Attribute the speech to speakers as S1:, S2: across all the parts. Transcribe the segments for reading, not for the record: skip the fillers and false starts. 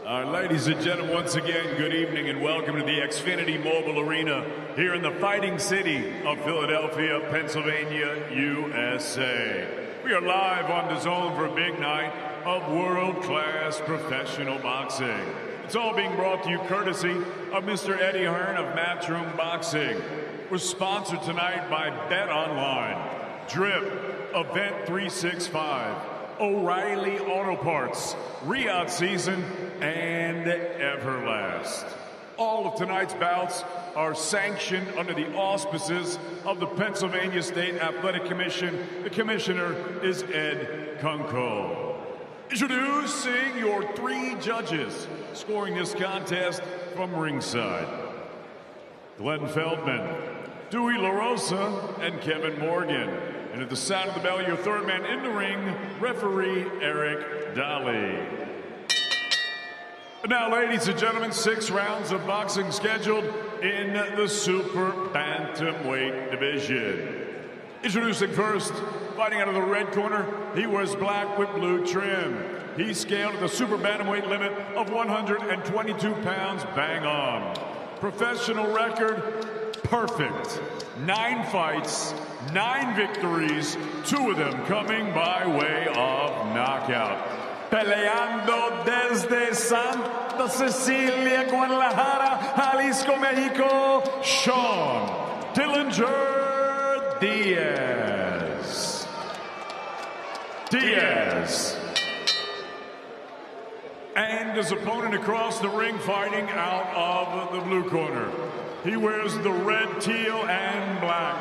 S1: Ladies and gentlemen, once again, good evening and welcome to the Xfinity Mobile Arena here in the Fighting City of Philadelphia, Pennsylvania, USA. We are live on the zone for a big night of world-class professional boxing. It's all being brought to you courtesy of Mr. Eddie Hearn of Matchroom Boxing. We're sponsored tonight by Bet Online, Drip, Event 365, O'Reilly Auto Parts, Riyadh Season, and Everlast. All of tonight's bouts are sanctioned under the auspices of the Pennsylvania State Athletic Commission. The commissioner is Ed Kunkel. Introducing your three judges scoring this contest from ringside: Glenn Feldman, Dewey LaRosa, and Kevin Morgan. And at the sound of the bell, your third man in the ring, referee Eric Daly. Now, ladies and gentlemen, 6 rounds of boxing scheduled in the super bantamweight division. Introducing first, fighting out of the red corner, he wears black with blue trim. He's scaled at the super bantamweight limit of 122 pounds, bang on. Professional record, perfect. 9 fights, 9 victories, 2 of them coming by way of knockout. Peleando desde Santa Cecilia, Guadalajara, Jalisco, Mexico, Sean Dillinger Diaz. And his opponent across the ring, fighting out of the blue corner. He wears the red, teal, and black.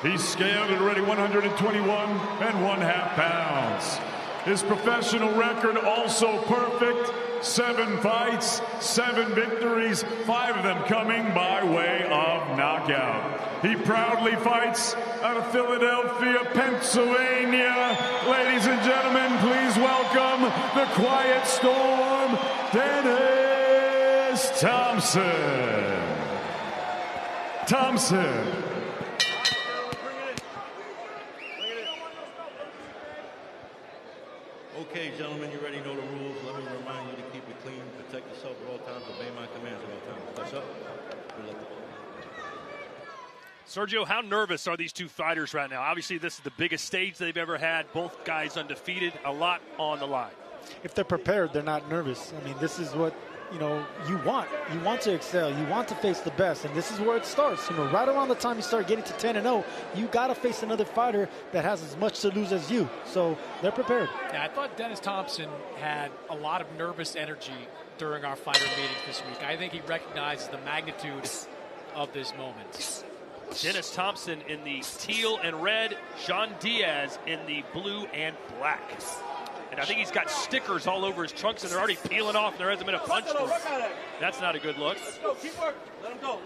S1: He's scaled at already 121 1/2 pounds. His professional record also perfect. 7 fights, 7 victories, 5 of them coming by way of knockout. He proudly fights out of Philadelphia, Pennsylvania. Ladies and gentlemen, please welcome the Quiet Storm, Dennis Thompson.
S2: Okay, gentlemen, you already know the rules. Let me remind you to keep it clean, protect yourself at all times, obey my commands at all times. Touch up. Good luck.
S3: Sergio, how nervous are these two fighters right now? Obviously, this is the biggest stage they've ever had. Both guys undefeated, a lot on the line.
S4: If they're prepared, they're not nervous. I mean, this is what, you want. You want to excel. You want to face the best, and this is where it starts. Right around the time you start getting to 10-0, you got to face another fighter that has as much to lose as you. So they're prepared.
S5: Yeah, I thought Dennis Thompson had a lot of nervous energy during our fighter meetings this week. I think he recognizes the magnitude of this moment.
S3: Dennis Thompson in the teal and red, Sean Diaz in the blue and black. And I think he's got stickers all over his trunks, and they're already peeling off, and there hasn't been a punch through. That's not a good look.
S2: Let's go. Keep working. Let him go.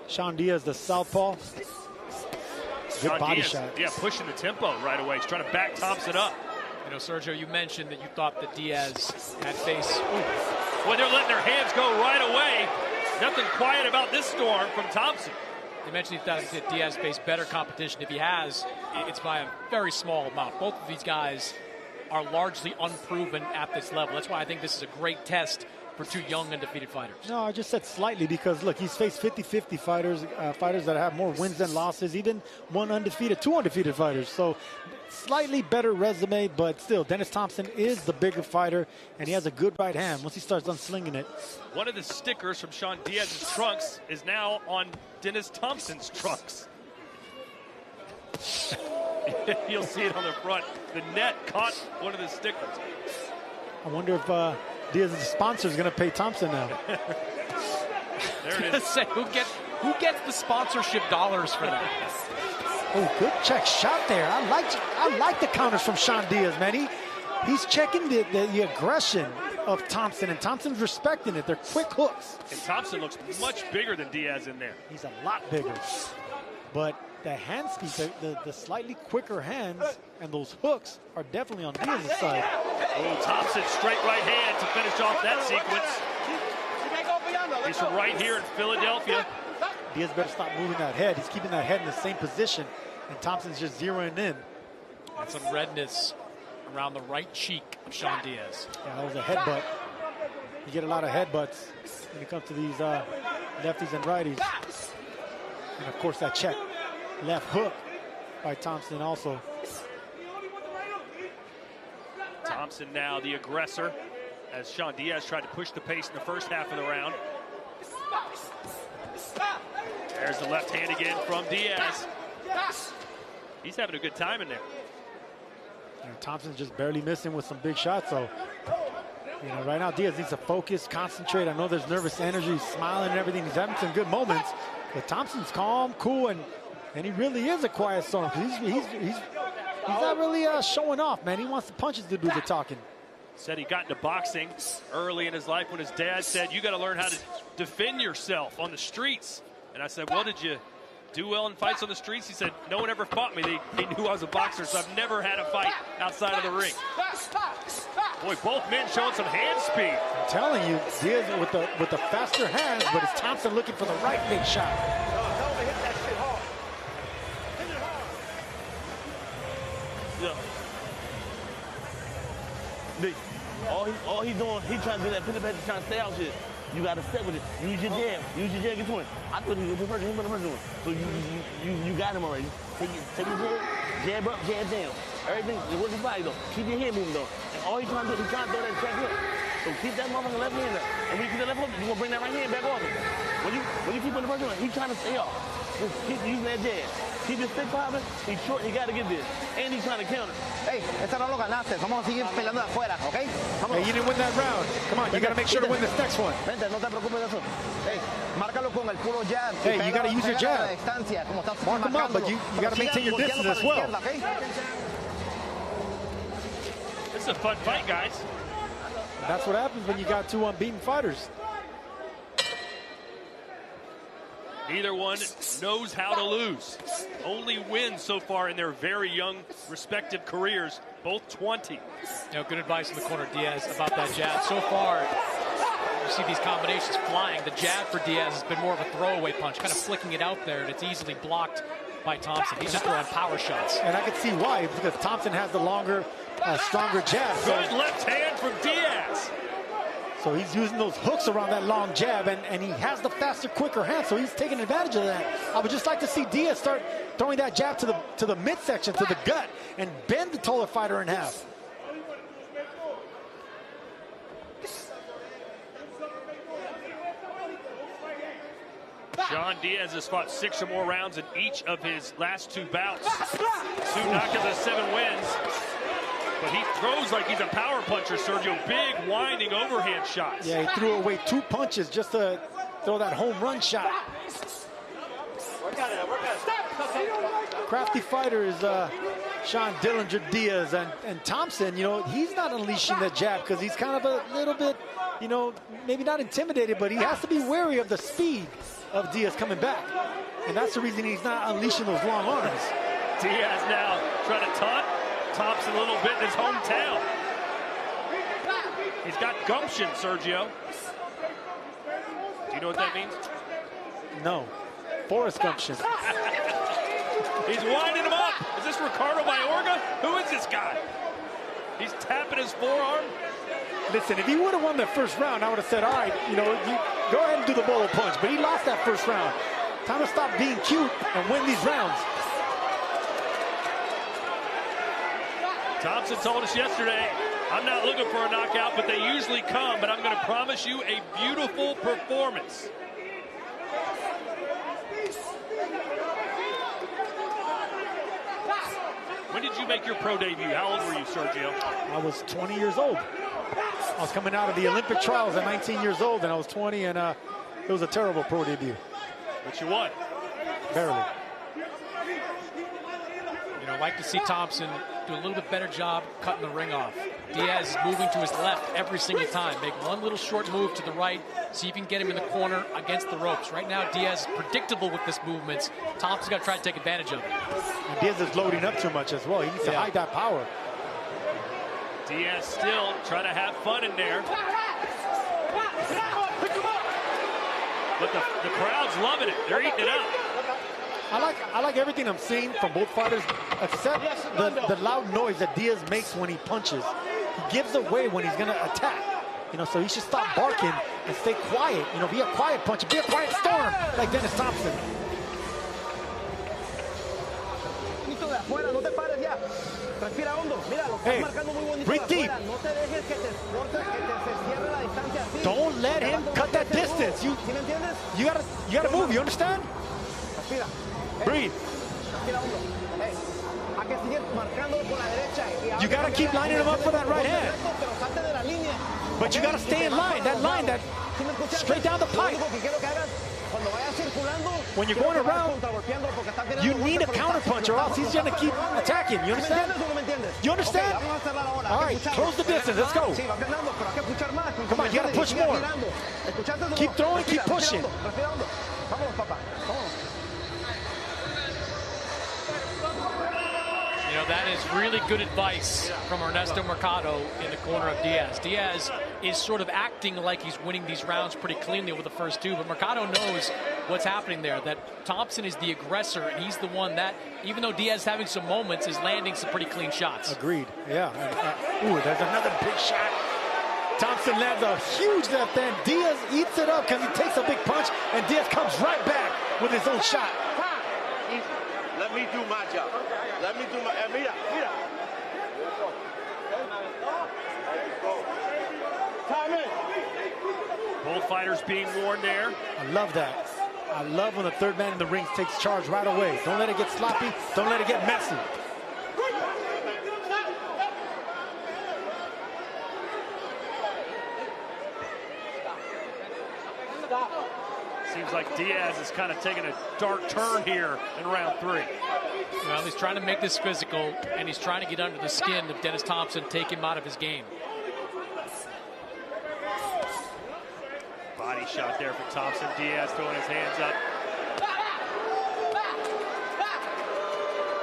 S4: Sean Diaz, the southpaw. Good body
S3: Diaz,
S4: shot.
S3: yeah, pushing the tempo right away. He's trying to back Thompson up.
S5: Sergio, you mentioned that you thought that Diaz had faced.
S3: Well, they're letting their hands go right away. Nothing quiet about this storm from Thompson.
S5: You mentioned you thought that Diaz faced better competition. If he has, it's by a very small amount. Both of these guys are largely unproven at this level. That's why I think this is a great test for 2 young undefeated fighters.
S4: No, I just said slightly because, look, he's faced 50-50 fighters, fighters that have more wins than losses, even 2 undefeated fighters. So slightly better resume, but still, Dennis Thompson is the bigger fighter, and he has a good right hand once he starts unslinging it.
S3: One of the stickers from Sean Diaz's trunks is now on Dennis Thompson's trunks. You'll see it on the front. The net caught one of the stickers.
S4: I wonder if Diaz's sponsor is going to pay Thompson now.
S3: There it is.
S5: Say, who gets the sponsorship dollars for that?
S4: Oh, good check shot there. I like the counters from Sean Diaz, man. He's checking the aggression of Thompson, and Thompson's respecting it. They're quick hooks.
S3: And Thompson looks much bigger than Diaz in there.
S4: He's a lot bigger. But the hand speed, the slightly quicker hands and those hooks are definitely on Diaz's side.
S3: Oh, Thompson straight right hand to finish off that sequence. He's from right here in Philadelphia.
S4: Diaz better stop moving that head. He's keeping that head in the same position, and Thompson's just zeroing in.
S5: And some redness around the right cheek of Sean Diaz.
S4: Yeah, that was a headbutt. You get a lot of headbutts when it comes to these lefties and righties. And of course that check left hook by Thompson also.
S3: Thompson now the aggressor as Sean Diaz tried to push the pace in the first half of the round. There's the left hand again from Diaz. He's having a good time in there.
S4: Thompson's just barely missing with some big shots, so right now Diaz needs to focus, concentrate. I know there's nervous energy, he's smiling and everything. He's having some good moments, but Thompson's calm, cool, and he really is a quiet storm. He's not really showing off, man. He wants the punches to do the talking.
S3: Said he got into boxing early in his life when his dad said, you got to learn how to defend yourself on the streets. And I said, well, did you do well in fights on the streets? He said, no one ever fought me. They knew I was a boxer, so I've never had a fight outside of the ring. Boy, both men showing some hand speed.
S4: I'm telling you, Diaz with the faster hands, but it's Thompson looking for the right big shot.
S6: Yeah. All he's doing, he trying to do that pit he's trying to stay out shit. You got to step with it. Use your jab. Get to it. I thought he was the first one. So you got him already. Take your jab up, jab down. Everything, what's his body though? Keep your head moving though. And all he's trying to do, he's trying to throw that check hook. So keep that motherfucking left hand up. And when you keep that left hook, you're going to bring that right hand back off him. When you keep on the first one, he's trying to stay off. Just keep using that jab. Keep his stick popping. He's short, he got to get this. And he's trying to counter.
S7: Hey, esta no lo ganaste. Vamos a seguir peleando de afuera, ¿ok?
S4: Hey, you didn't win that round. Come on, you got to make sure to win this next one.
S7: Vente, no te preocupes de eso. Hey, márcalo con el puro jab.
S4: Hey, you got to use your jab. Mark them up, but you got to maintain your distance as well.
S3: This is a fun fight, guys.
S4: That's what happens when you got two unbeaten fighters.
S3: Neither one knows how to lose. Only wins so far in their very young respective careers, both 20.
S5: Good advice in the corner, Diaz, about that jab. So far, you see these combinations flying. The jab for Diaz has been more of a throwaway punch, kind of flicking it out there, and it's easily blocked by Thompson. He's just throwing power shots.
S4: And I can see why, because Thompson has the longer, stronger jab.
S3: Good left hand from Diaz.
S4: So he's using those hooks around that long jab, and he has the faster, quicker hand, so he's taking advantage of that. I would just like to see Diaz start throwing that jab to the midsection, to the gut, and bend the taller fighter in half.
S3: Sean Diaz has fought 6 or more rounds in each of his last 2 bouts. 2 knockouts and 7 wins. But he throws like he's a power puncher, Sergio. Big, winding overhand shots.
S4: Yeah, he threw away 2 punches just to throw that home run shot. Crafty fighter is Sean Dillinger Diaz. And Thompson, he's not unleashing that jab because he's kind of a little bit, maybe not intimidated, but he has to be wary of the speed of Diaz coming back. And that's the reason he's not unleashing those long arms.
S3: Diaz now trying to taunt Thompson a little bit in his hometown. He's got gumption, Sergio. Do you know what that means?
S4: No. Forrest gumption.
S3: He's winding him up. Is this Ricardo Mayorga? Who is this guy? He's tapping his forearm.
S4: Listen, if he would have won that first round, I would have said, all right, you go ahead and do the bolo punch. But he lost that first round. Time to stop being cute and win these rounds.
S3: Thompson told us yesterday, I'm not looking for a knockout, but they usually come, but I'm going to promise you a beautiful performance. When did you make your pro debut? How old were you, Sergio?
S4: I was 20 years old. I was coming out of the Olympic trials at 19 years old, and I was 20, and it was a terrible pro debut.
S3: But you won.
S4: Barely.
S5: I'd like to see Thompson do a little bit better job cutting the ring off. Diaz is moving to his left every single time. Make one little short move to the right. See if you can get him in the corner against the ropes. Right now, Diaz is predictable with his movements. Thompson's got to try to take advantage of it.
S4: And Diaz is loading up too much as well. He needs to hide that power.
S3: Diaz still trying to have fun in there. But the crowd's loving it. They're eating it up.
S4: I like everything I'm seeing from both fighters, except the loud noise that Diaz makes when he punches. He gives away when he's going to attack. You know, so he should stop barking and stay quiet. You know, be a quiet puncher, be a quiet storm, like Dennis Thompson. Hey, breathe deep. Don't let him cut that distance. You gotta move. You understand? Breathe. You gotta keep lining him up for that right hand. But you gotta stay in line. That line, that straight down the pipe. When you're going around, you need a counter punch or else he's gonna keep attacking. You understand? You understand? All right, close the distance. Let's go. Come on, you gotta push more. Keep throwing, keep pushing.
S5: You know, that is really good advice from Ernesto Mercado in the corner of Diaz. Diaz is sort of acting like he's winning these rounds pretty cleanly with the first two, but Mercado knows what's happening there, that Thompson is the aggressor, and he's the one that, even though Diaz is having some moments, is landing some pretty clean shots.
S4: Agreed, yeah. Ooh, there's another big shot. Thompson lands a huge left hand. Diaz eats it up because he takes a big punch, and Diaz comes right back with his own shot.
S6: Let me do my job. Let me do my... Mira, mira. Time in.
S3: Both fighters being warned there.
S4: I love that. I love when the third man in the ring takes charge right away. Don't let it get sloppy. Don't let it get messy.
S3: Seems like Diaz is kind of taking a dark turn here in round 3.
S5: Well, he's trying to make this physical, and he's trying to get under the skin of Dennis Thompson, take him out of his game.
S3: Body shot there for Thompson. Diaz throwing his hands up.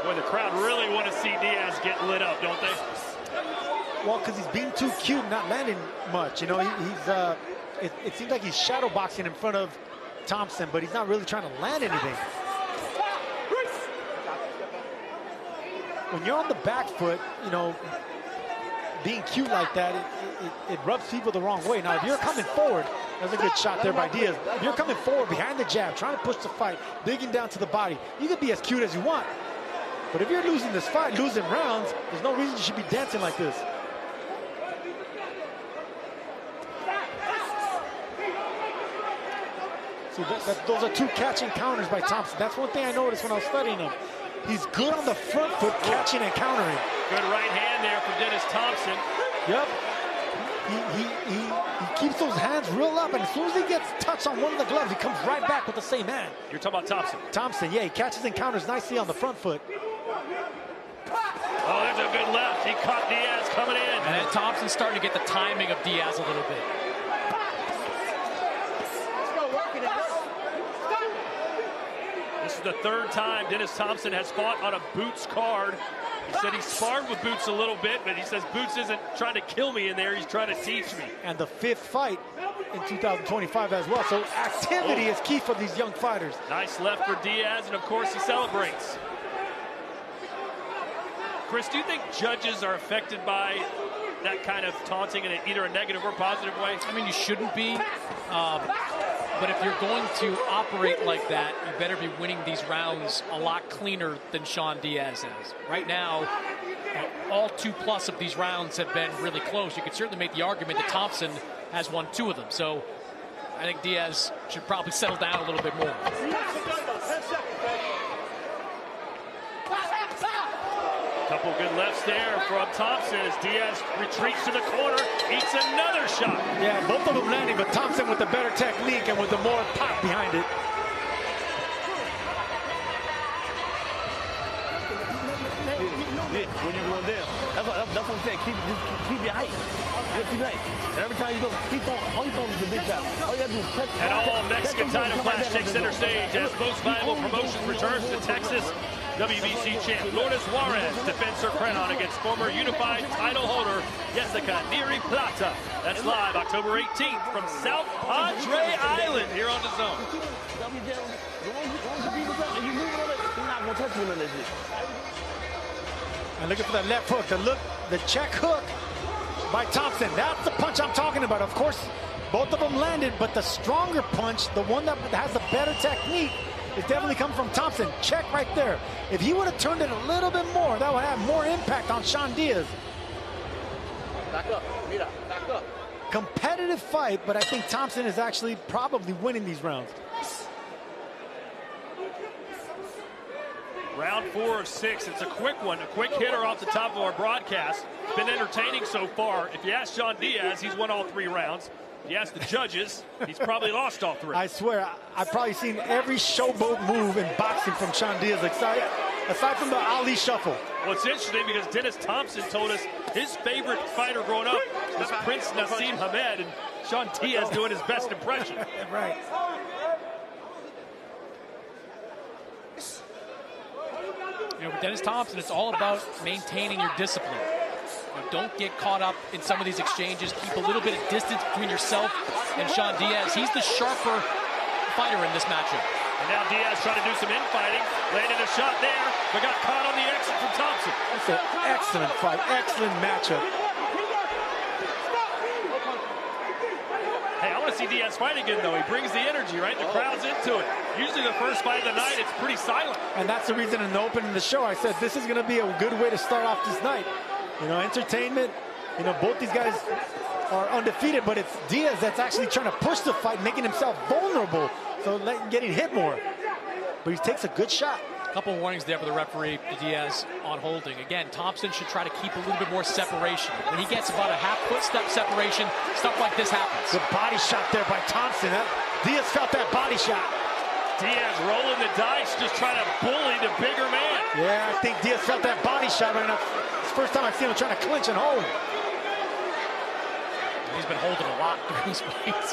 S3: Boy, the crowd really want to see Diaz get lit up, don't they?
S4: Well, because he's being too cute, not landing much. You know, it seems like he's shadow boxing in front of Thompson, but he's not really trying to land anything. When you're on the back foot, you know, being cute like that, it rubs people the wrong way. Now, if you're coming forward, that's a good shot there by Diaz. If you're coming forward behind the jab, trying to push the fight, digging down to the body, you can be as cute as you want. But if you're losing this fight, losing rounds, there's no reason you should be dancing like this. So those are two catching counters by Thompson. That's one thing I noticed when I was studying him. He's good on the front foot, catching and countering.
S3: Good right hand there from Dennis Thompson.
S4: Yep. He keeps those hands real up, and as soon as he gets touched on one of the gloves, he comes right back with the same hand.
S3: You're talking about Thompson?
S4: Thompson, yeah, he catches and counters nicely on the front foot.
S3: Oh, there's a good left. He caught Diaz coming in.
S5: And then Thompson's starting to get the timing of Diaz a little bit.
S3: This is the third time Dennis Thompson has fought on a Boots card. He said he sparred with Boots a little bit, but he says Boots isn't trying to kill me in there. He's trying to teach me.
S4: And the 5th fight in 2025 as well. So activity is key for these young fighters.
S3: Nice left for Diaz, and of course he celebrates. Chris, do you think judges are affected by that kind of taunting in either a negative or positive way?
S5: I mean, you shouldn't be. But if you're going to operate like that, you better be winning these rounds a lot cleaner than Sean Diaz has. Right now, all 2+ of these rounds have been really close. You could certainly make the argument that Thompson has won 2 of them. So I think Diaz should probably settle down a little bit more.
S3: Couple good lefts there from Thompson as Diaz retreats to the corner, eats another shot.
S4: Yeah, both of them landing, but Thompson with the better technique and with the more pop behind it.
S6: When you're going down, that's what I'm saying. Keep your height. Keep your height. And every time you go, all you throwing is a big shot. All you got to do is touch.
S3: And all Mexican title clash takes center stage as Most Valuable Promotions returns to Texas. WBC champ Lourdes Juarez defends her crown against former unified title holder Jessica Neri Plata. That's live October 18th from South Padre Island here on the Zone.
S4: And looking for that left hook, the check hook. by Thompson. That's the punch I'm talking about. Of course, both of them landed, but the stronger punch, the one that has the better technique, is definitely come from Thompson. Check right there. If he would have turned it a little bit more, that would have more impact on Sean Diaz.
S6: Back up. Mira, back up.
S4: Competitive fight, but I think Thompson is actually probably winning these rounds.
S3: Round 4 of 6. It's a quick one, a quick hitter off the top of our broadcast. Been entertaining so far. If you ask Sean Diaz, he's won all 3 rounds. If you ask the judges, he's probably lost all 3.
S4: I swear, I've probably seen every showboat move in boxing from Sean Diaz, aside from the Ali shuffle.
S3: Well, it's interesting because Dennis Thompson told us his favorite fighter growing up was Prince Nassim Hamed, and Sean Diaz doing his best impression.
S4: Right.
S5: You know, with Dennis Thompson, it's all about maintaining your discipline. You know, don't get caught up in some of these exchanges. Keep a little bit of distance between yourself and Sean Diaz. He's the sharper fighter in this matchup.
S3: And now Diaz trying to do some infighting, landed a shot there, but got caught on the exit from Thompson.
S4: That's an excellent fight, excellent matchup.
S3: Hey, I want to see Diaz fight again, though. He brings the energy, right? The crowd's into it. Usually the first fight of the night, it's pretty silent.
S4: And that's the reason in the opening of the show, I said this is going to be a good way to start off this night. You know, entertainment. You know, both these guys are undefeated, but it's Diaz that's actually trying to push the fight, making himself vulnerable, so getting hit more. But he takes a good shot.
S5: A couple of warnings there for the referee, Diaz, on holding. Again, Thompson should try to keep a little bit more separation. When he gets about a half-foot step separation, stuff like this happens.
S4: Good body shot there by Thompson. Diaz felt that body shot.
S3: Diaz rolling the dice, just trying to bully the bigger man.
S4: Yeah, I think Diaz felt that body shot right now. It's the first time I've seen him trying to clinch and hold.
S5: He's been holding a lot through his fights.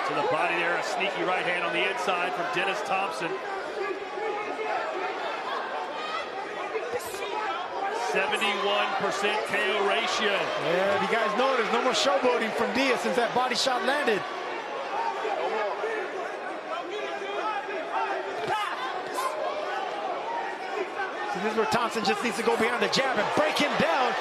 S3: To the body there, a sneaky right hand on the inside from Dennis Thompson. 71% KO ratio.
S4: Yeah, you guys know there's no more showboating from Diaz since that body shot landed. So this is where Thompson just needs to go behind the jab and break him down.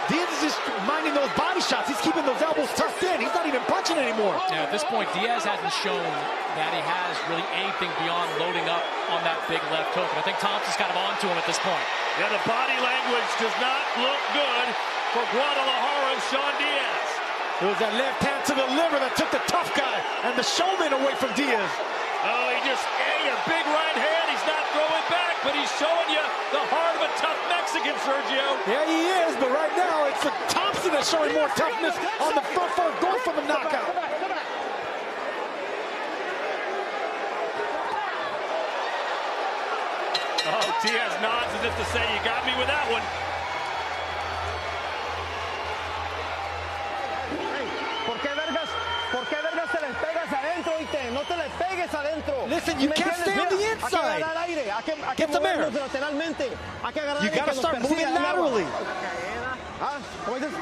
S4: Diaz is just minding those body shots. He's keeping those elbows tucked in. He's not even punching anymore.
S5: Yeah, at this point, Diaz hasn't shown that he has really anything beyond loading up on that big left hook. And I think Thompson's kind of onto him at this point.
S3: Yeah, the body language does not look good for Guadalajara's Sean Diaz.
S4: It was that left hand to the liver that took the tough guy and the showman away from Diaz.
S3: Oh, he just ate a big right hand. He's not throwing back, but he's showing you the heart of a tough Mexican, Sergio.
S4: Yeah, he is, but right now it's Thompson that's showing more toughness on the front foot, going for the knockout.
S3: Oh, Diaz nods as if to say, you got me with that one.
S7: ¿Por qué vergas te les pegas adentro, oíste? No te les pegues adentro.
S4: Listen, you can't stay on the inside. Get some air. You got to start moving laterally.
S7: ¿Cómo dices?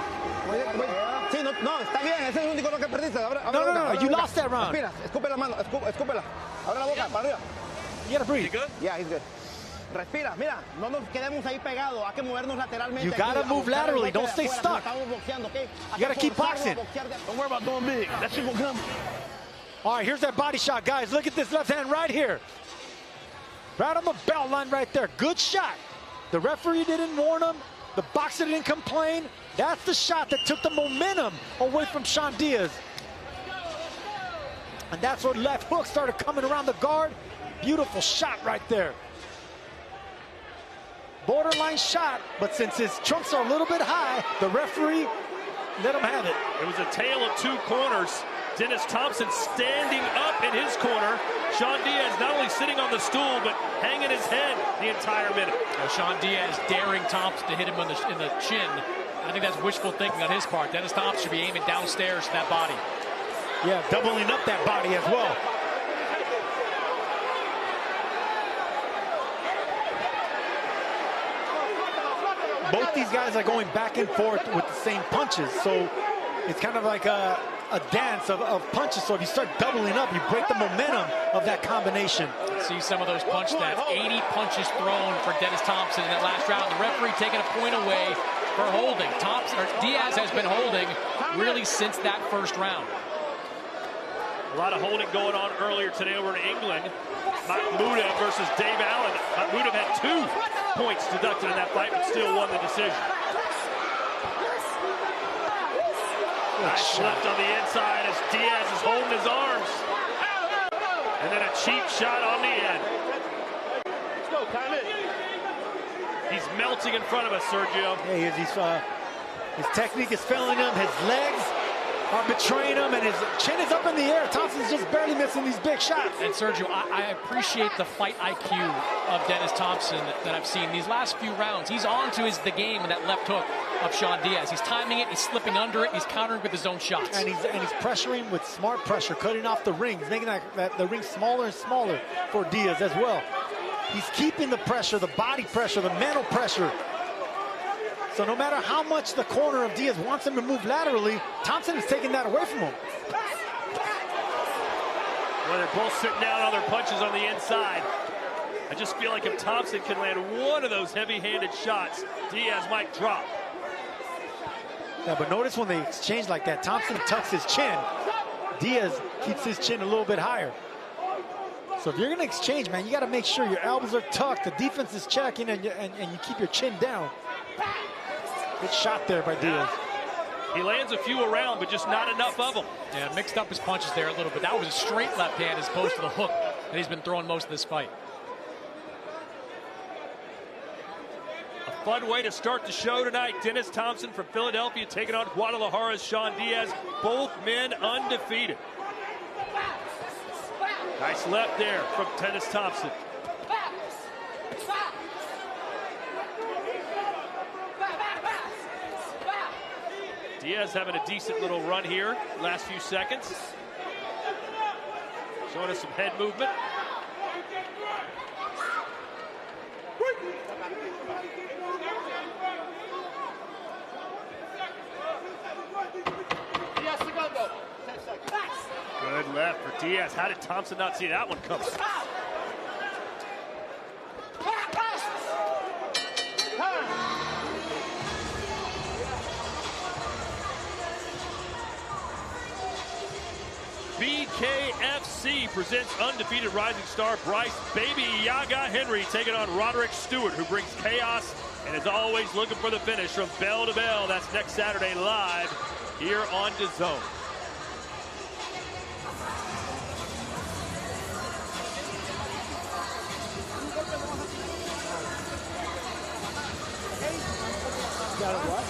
S7: Sí, no, está bien. Ese es el único que perdiste.
S4: No, you lost that round.
S7: Respira, escupe la mano, escúpela. Abre la boca, para arriba.
S4: You got to breathe.
S7: Yeah, he's good. Respira, mira, no nos quedemos ahí pegados, hay que movernos lateralmente.
S4: You gotta move laterally, don't stay stuck. You gotta keep boxing.
S6: Don't worry about going big. That shit will come.
S4: All right, here's that body shot, guys. Look at this left hand right here. Right on the belt line right there. Good shot. The referee didn't warn him. The boxer didn't complain. That's the shot that took the momentum away from Sean Diaz. And that's where left hook started coming around the guard. Beautiful shot right there. Borderline shot, but since his trunks are a little bit high, the referee let him have it.
S3: It was a tale of two corners. Dennis Thompson standing up in his corner. Sean Diaz not only sitting on the stool, but hanging his head the entire minute.
S5: Sean Diaz daring Thompson to hit him in the chin. I think that's wishful thinking on his part. Dennis Thompson should be aiming downstairs to that body.
S4: Yeah, doubling up that body as well. Both these guys are going back and forth with the same punches, so it's kind of like a a dance of punches. So if you start doubling up, you break the momentum of that combination.
S5: See some of those punch stats. 80 punches thrown for Dennis Thompson in that last round. The referee taking a point away for holding. Diaz has been holding really since that first round.
S3: A lot of holding going on earlier today over in England. Mahmoudov versus Dave Allen. Mahmoudov had 2 points deducted in that fight, but still won the decision. Nice left on the inside as Diaz is holding his arms. And then a cheap shot on the end.
S2: Let's go, time it.
S3: He's melting in front of us, Sergio.
S4: Yeah, his technique is failing him. His legs are betraying him, and his chin is up in the air. Thompson's just barely missing these big shots.
S5: And Sergio, I appreciate the fight IQ of Dennis Thompson that I've seen these last few rounds. He's on to the game in that left hook of Sean Diaz. He's timing it, he's slipping under it, he's countering with his own shots.
S4: And he's pressuring with smart pressure, cutting off the ring, making the ring smaller and smaller for Diaz as well. He's keeping the pressure, the body pressure, the mental pressure. So no matter how much the corner of Diaz wants him to move laterally, Thompson is taking that away from him.
S3: Well, they're both sitting down on their punches on the inside. I just feel like if Thompson can land one of those heavy-handed shots, Diaz might drop.
S4: Yeah, but notice when they exchange like that, Thompson tucks his chin. Diaz keeps his chin a little bit higher. So if you're going to exchange, man, you got to make sure your elbows are tucked, the defense is checking, and you keep your chin down. Good shot there by Diaz.
S3: He lands a few around, but just not enough of them.
S5: Yeah, mixed up his punches there a little bit. That was a straight left hand as opposed to the hook that he's been throwing most of this fight.
S3: A fun way to start the show tonight. Dennis Thompson from Philadelphia taking on Guadalajara's Sean Diaz. Both men undefeated. Nice left there from Dennis Thompson. Diaz having a decent little run here, last few seconds. Showing us some head movement. Good left for Diaz. How did Thompson not see that one coming? BKFC presents undefeated rising star Bryce Baby Yaga Henry taking on Roderick Stewart, who brings chaos and is always looking for the finish from bell to bell. That's next Saturday live here on DAZN.
S7: Got it, what?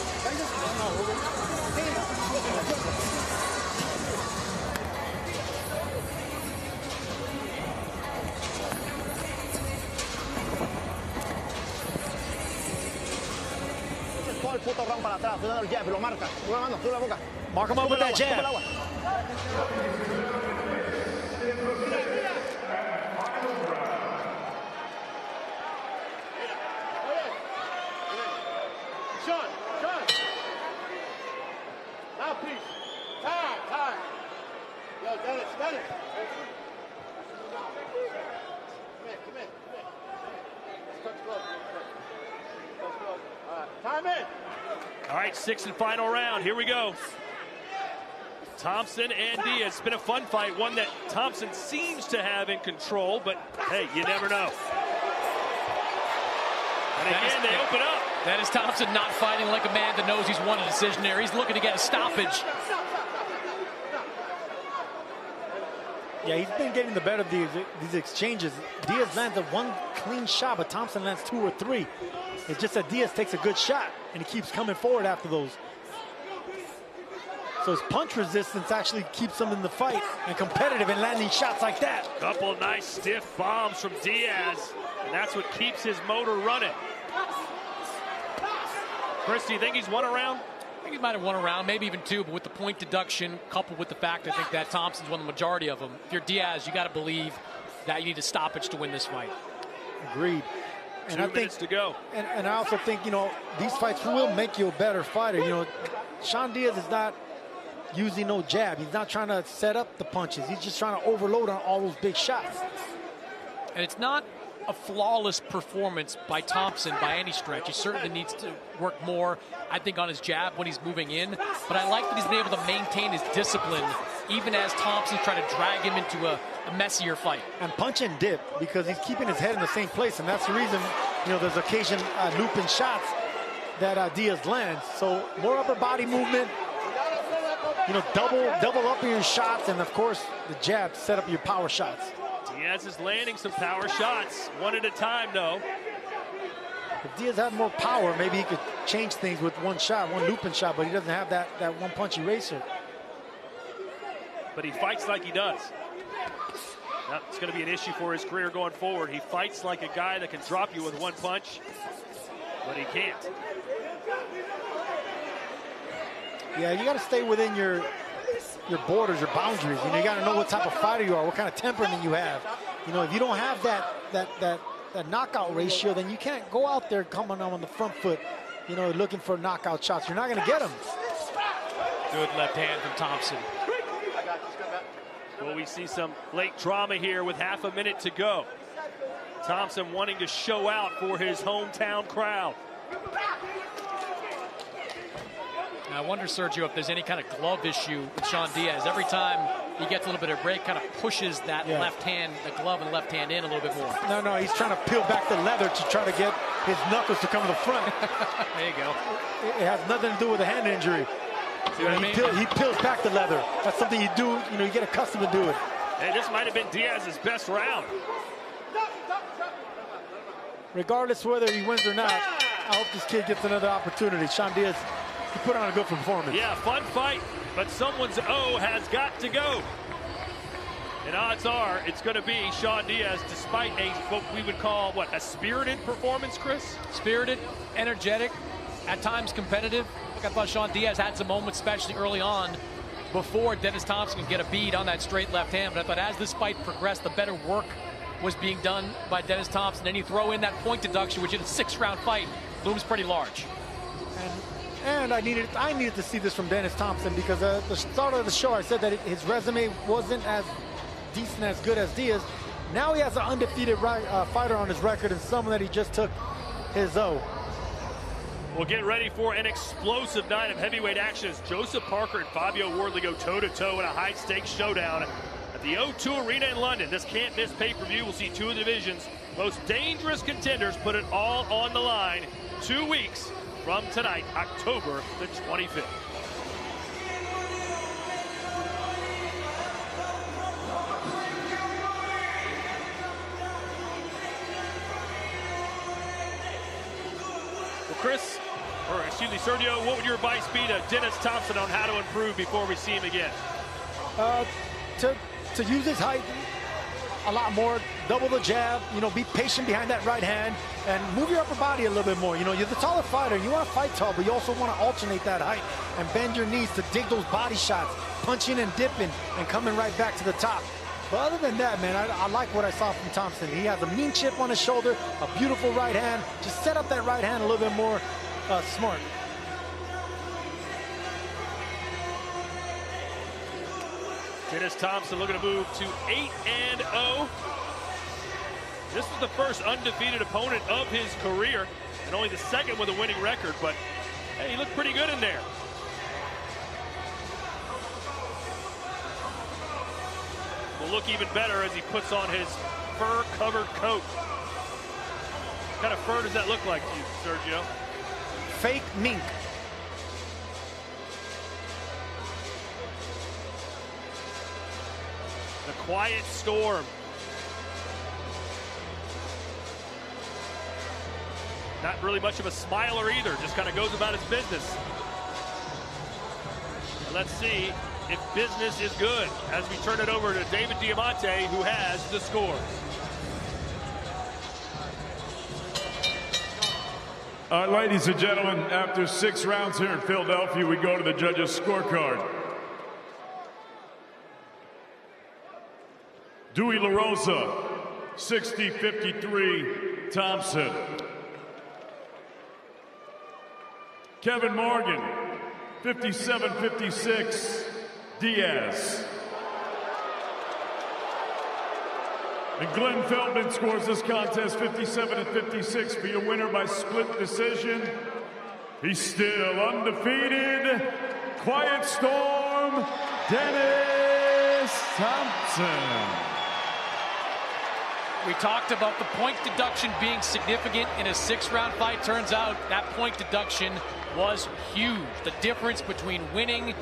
S7: Todo el puto round para atrás, tú dando el jab, lo marca. Sube la mano, sube la boca.
S4: Mark him up with that jab.
S2: Sean. Now, please. Time. Yo, Dennis. Come in. Let's touch gloves. All right, time in.
S3: All right, sixth and final round. Here we go. Thompson and Diaz. It's been a fun fight, one that Thompson seems to have in control, but hey, you never know. And again, they open up.
S5: Dennis Thompson not fighting like a man that knows he's won a decision there. He's looking to get a stoppage.
S4: Yeah, he's been getting the better of these exchanges. Diaz lands one clean shot, but Thompson lands 2 or 3. It's just that Diaz takes a good shot, and he keeps coming forward after those. So his punch resistance actually keeps him in the fight and competitive and landing shots like that.
S3: Couple of nice stiff bombs from Diaz, and that's what keeps his motor running. Chris, do you think he's won a round?
S5: I think he might have won a round, maybe even 2, but with the point deduction coupled with the fact I think that Thompson's won the majority of them. If you're Diaz, you got to believe that you need a stoppage to win this fight.
S4: Agreed.
S3: And 2 minutes to go.
S4: And I also think, these fights will make you a better fighter. Sean Diaz is not using no jab. He's not trying to set up the punches. He's just trying to overload on all those big shots.
S5: And it's not a flawless performance by Thompson by any stretch. He certainly needs to work more, I think, on his jab when he's moving in. But I like that he's been able to maintain his discipline even as Thompson tried to drag him into a messier fight.
S4: And punch and dip, because he's keeping his head in the same place, and that's the reason, you know, there's occasion looping shots that Diaz lands. So more upper body movement, you know, double up your shots, and of course the jab to set up your power shots.
S3: Diaz is landing some power shots, one at a time, though.
S4: If Diaz had more power, maybe he could change things with one shot, one looping shot, but he doesn't have that one punch eraser.
S3: But he fights like he does. That's going to be an issue for his career going forward. He fights like a guy that can drop you with one punch, but he can't.
S4: Yeah, you got to stay within your borders, your boundaries. You know, you got to know what type of fighter you are, what kind of temperament you have. You know, if you don't have that knockout ratio, then you can't go out there coming on the front foot, you know, looking for knockout shots. You're not going to get them.
S5: Good left hand from Thompson.
S3: Well, we see some late drama here with half a minute to go. Thompson wanting to show out for his hometown crowd.
S5: Now, I wonder, Sergio, if there's any kind of glove issue with Sean Diaz. Every time he gets a little bit of break, kind of pushes that left hand, the glove and left hand in a little bit more.
S4: No, he's trying to peel back the leather to try to get his knuckles to come to the front.
S5: There you go.
S4: It has nothing to do with a hand injury.
S5: See what I mean?
S4: He peels back the leather. That's something you do, you know, you get accustomed to do it.
S3: Hey, this might have been Diaz's best round.
S4: Regardless whether he wins or not, I hope this kid gets another opportunity. Sean Diaz, he put on a good performance.
S3: Yeah, fun fight, but someone's O has got to go. And odds are it's going to be Sean Diaz, despite what we would call, a spirited performance, Chris?
S5: Spirited, energetic, at times competitive. I thought Sean Diaz had some moments, especially early on, before Dennis Thompson could get a bead on that straight left hand. But I thought as this fight progressed, the better work was being done by Dennis Thompson. And you throw in that point deduction, which in a 6-round fight looms pretty large.
S4: And I needed to see this from Dennis Thompson, because at the start of the show I said that his resume wasn't as decent, as good as Diaz. Now he has an undefeated fighter on his record, and someone that he just took his O.
S3: We'll get ready for an explosive night of heavyweight action as Joseph Parker and Fabio Wardley go toe-to-toe in a high-stakes showdown at the O2 Arena in London. This can't-miss pay-per-view. We'll see two of the division's most dangerous contenders put it all on the line 2 weeks from tonight, October the 25th. Well, Chris, or excuse me, Sergio, what would your advice be to Dennis Thompson on how to improve before we see him again?
S4: To use his height a lot more, double the jab, you know, be patient behind that right hand, and move your upper body a little bit more. You know, you're the taller fighter, you want to fight tall, but you also want to alternate that height and bend your knees to dig those body shots, punching and dipping and coming right back to the top. But other than that, man, I like what I saw from Thompson. He has a mean chip on his shoulder, a beautiful right hand. Just set up that right hand a little bit more smart.
S3: Dennis Thompson looking to move to 8-0. This is the first undefeated opponent of his career, and only the second with a winning record, but hey, he looked pretty good in there. Will look even better as he puts on his fur-covered coat. What kind of fur does that look like to you, Sergio?
S4: Fake mink.
S3: The quiet storm. Not really much of a smiler either, just kind of goes about his business. And let's see if business is good as we turn it over to David Diamante, who has the score.
S1: All right, ladies and gentlemen, after 6 rounds here in Philadelphia, we go to the judges' scorecard. Dewey LaRosa, 60-53, Thompson. Kevin Morgan, 57-56, Diaz. And Glenn Feldman scores this contest 57-56 for your winner by split decision. He's still undefeated. Quiet Storm, Dennis Thompson.
S5: We talked about the point deduction being significant in a 6-round fight. Turns out that point deduction was huge. The difference between winning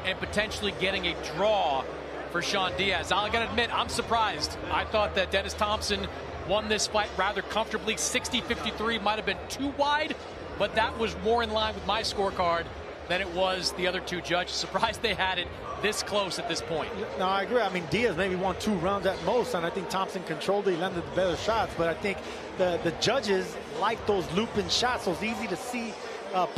S5: and potentially getting a draw for Sean Diaz. I gotta admit, I'm surprised. I thought that Dennis Thompson won this fight rather comfortably. 60-53 might have been too wide, but that was more in line with my scorecard than it was the other two judges. Surprised they had it this close at this point.
S4: No, I agree. I mean, Diaz maybe won 2 rounds at most, and I think Thompson controlled it. He landed the better shots, but I think the judges like those looping shots, those easy to see punches.